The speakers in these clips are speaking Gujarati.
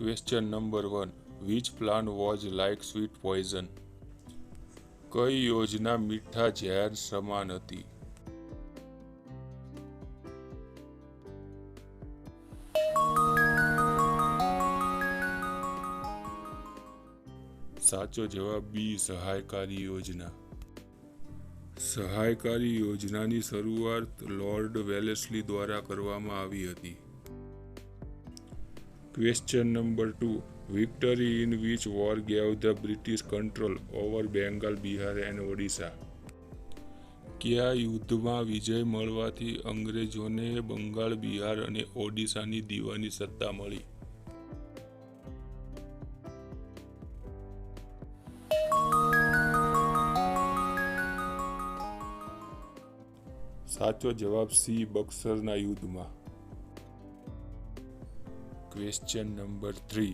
Question number 1. Which plan was like sweet poison? કઈ યોજના મીઠા ઝેર સમાન હતી? સાચો જવાબ બી, સહાયકારી યોજના. સહાયકારી યોજનાની શરૂઆત લોર્ડ વેલેસ્લી દ્વારા કરવામાં આવી હતી. Question number 2. Victory in which war gave the British control over Bengal, Bihar and Odisha? કયા યુદ્ધમાં વિજય મળવાથી અંગ્રેજોને બંગાળ, બિહાર અને ઓડિશાની દીવાની સત્તા મળી? સાચો જવાબ સી, બક્સરના યુદ્ધમાં. Question number 3.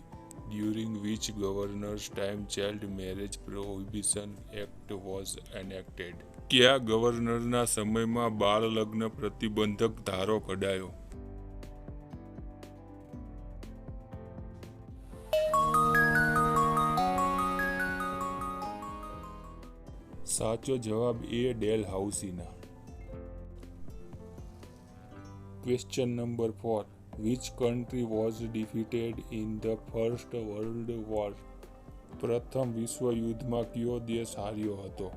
During which governor's time child marriage prohibition act was enacted? કયા ગવર્નરના સમયમાં બાળ લગ્ન પ્રતિબંધક ધારો કઢાયો? સાચો જવાબ એ, ડેલહાઉસીના. Question number 4. Which country was defeated in the First World War? પ્રથમ વિશ્વ યુદ્ધમાં કયો દેશ હાર્યો હતો?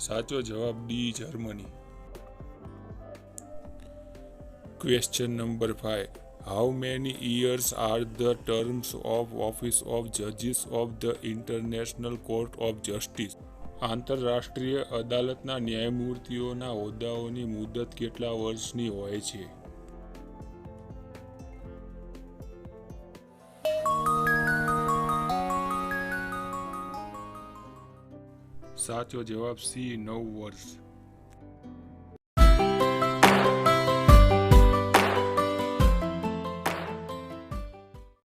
સાચો જવાબ D, Germany. Question number 5. How many years are the terms of office of judges of the International Court of Justice? આંતરરાષ્ટ્રીય અદાલતના ન્યાયમૂર્તિઓના હોદ્દાઓની મુદત કેટલા વર્ષની હોય છે? સાચો જવાબ સી, 9 વર્ષ.